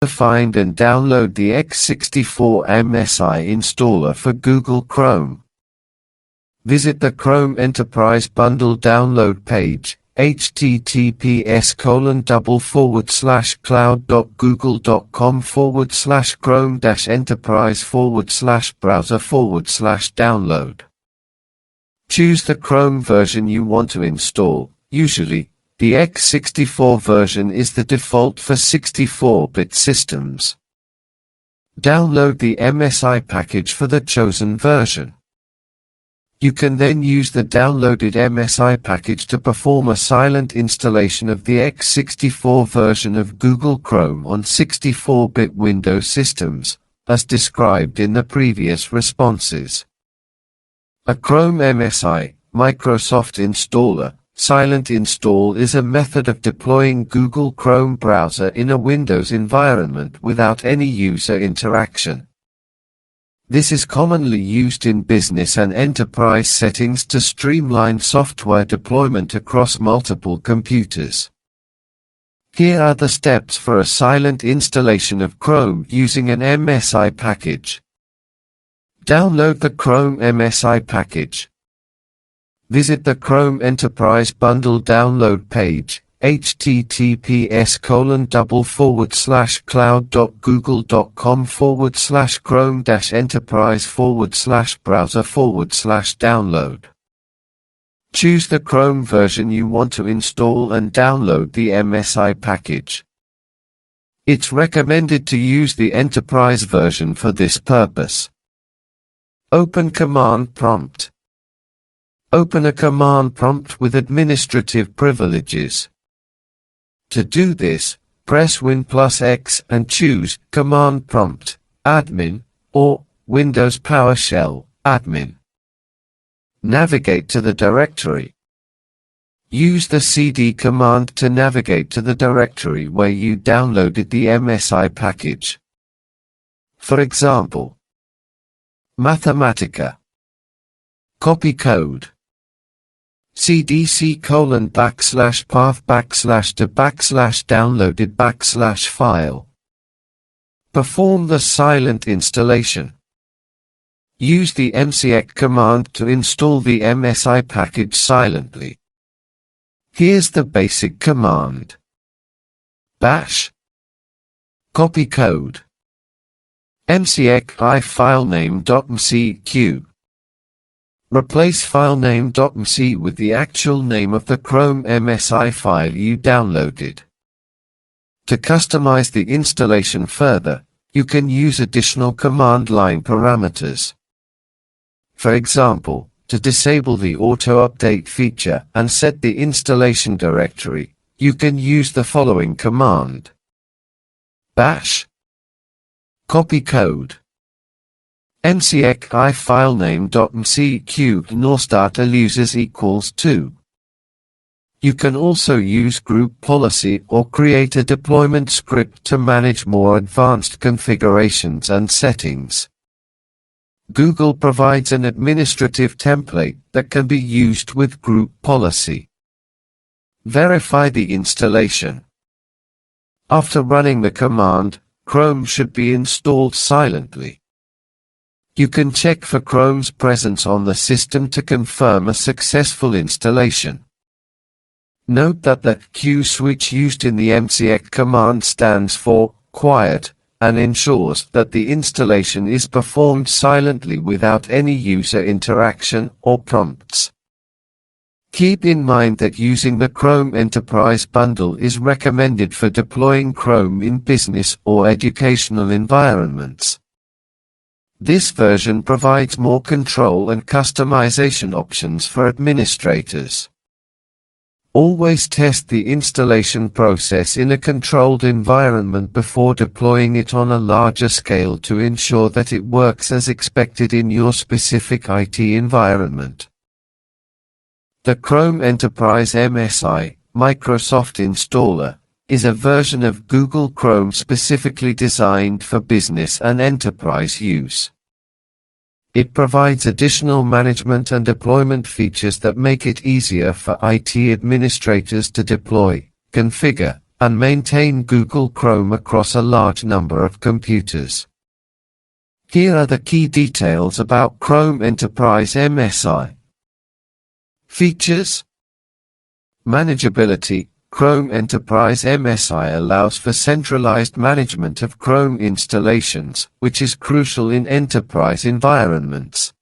to find and download the x64 MSI installer for Google Chrome. Visit the Chrome Enterprise Bundle download page, https://cloud.google.com/chrome-enterprise/browser/download. Choose the Chrome version you want to install. Usually, the x64 version is the default for 64-bit systems. Download the MSI package for the chosen version. You can then use the downloaded MSI package to perform a silent installation of the x64 version of Google Chrome on 64-bit Windows systems, as described in the previous responses. A Chrome MSI, Microsoft Installer, silent install is a method of deploying Google Chrome browser in a Windows environment without any user interaction. This is commonly used in business and enterprise settings to streamline software deployment across multiple computers. Here are the steps for a silent installation of Chrome using an MSI package. Download the Chrome MSI package. Visit the Chrome Enterprise Bundle download page, https://cloud.google.com/chrome-enterprise/browser/download. Choose the Chrome version you want to install and download the MSI package. It's recommended to use the Enterprise version for this purpose. Open Command Prompt. Open a command prompt with administrative privileges. To do this, press Win+X and choose Command Prompt, Admin, or Windows PowerShell, Admin. Navigate to the directory. Use the cd command to navigate to the directory where you downloaded the MSI package. For example, Mathematica. Copy code. cdc://path/to/downloaded/file. Perform the silent installation. Use the mcx command to install the MSI package silently. Here's the basic command. Bash. Copy code. mcx filename.mcq. Replace filename.mc with the actual name of the Chrome MSI file you downloaded. To customize the installation further, you can use additional command line parameters. For example, to disable the auto-update feature and set the installation directory, you can use the following command. Bash. Copy code. mcx filename.mcq /users=2. You can also use group policy or create a deployment script to manage more advanced configurations and settings. Google provides an administrative template that can be used with group policy. Verify the installation. After running the command, Chrome should be installed silently. You can check for Chrome's presence on the system to confirm a successful installation. Note that the Q switch used in the mcx command stands for quiet and ensures that the installation is performed silently without any user interaction or prompts. Keep in mind that using the Chrome Enterprise Bundle is recommended for deploying Chrome in business or educational environments. This version provides more control and customization options for administrators. Always test the installation process in a controlled environment before deploying it on a larger scale to ensure that it works as expected in your specific IT environment. The Chrome Enterprise MSI, Microsoft Installer, is a version of Google Chrome specifically designed for business and enterprise use. It provides additional management and deployment features that make it easier for IT administrators to deploy, configure, and maintain Google Chrome across a large number of computers. Here are the key details about Chrome Enterprise MSI. Features. Manageability. Chrome Enterprise MSI allows for centralized management of Chrome installations, which is crucial in enterprise environments.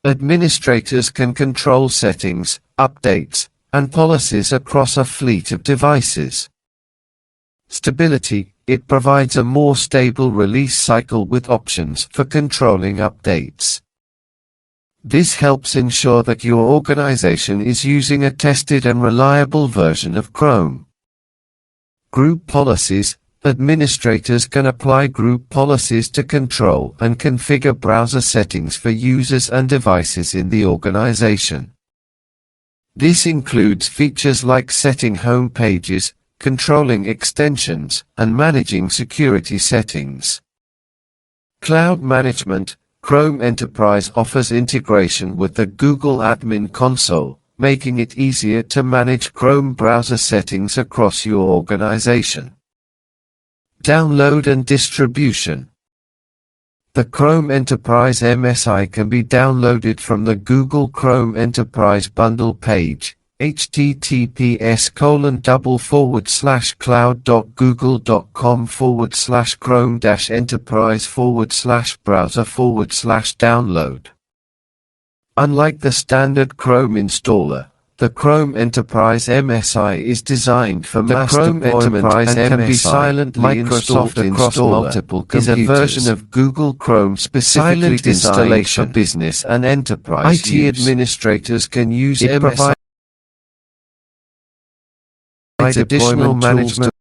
Administrators can control settings, updates, and policies across a fleet of devices. Stability. It provides a more stable release cycle with options for controlling updates. This helps ensure that your organization is using a tested and reliable version of Chrome. Group policies. Administrators can apply group policies to control and configure browser settings for users and devices in the organization. This includes features like setting home pages, controlling extensions, and managing security settings. Cloud management. Chrome Enterprise offers integration with the Google Admin Console, making it easier to manage Chrome browser settings across your organization. Download and distribution. The Chrome Enterprise MSI can be downloaded from the Google Chrome Enterprise Bundle page, https://cloud.google.com/chrome-enterprise/browser/download. Unlike the standard Chrome installer, the Chrome Enterprise MSI is designed for mass deployment and can be silently installed across multiple computers. Is a version of Google Chrome specifically designed for business and enterprise use. IT administrators can use MSI. Additional management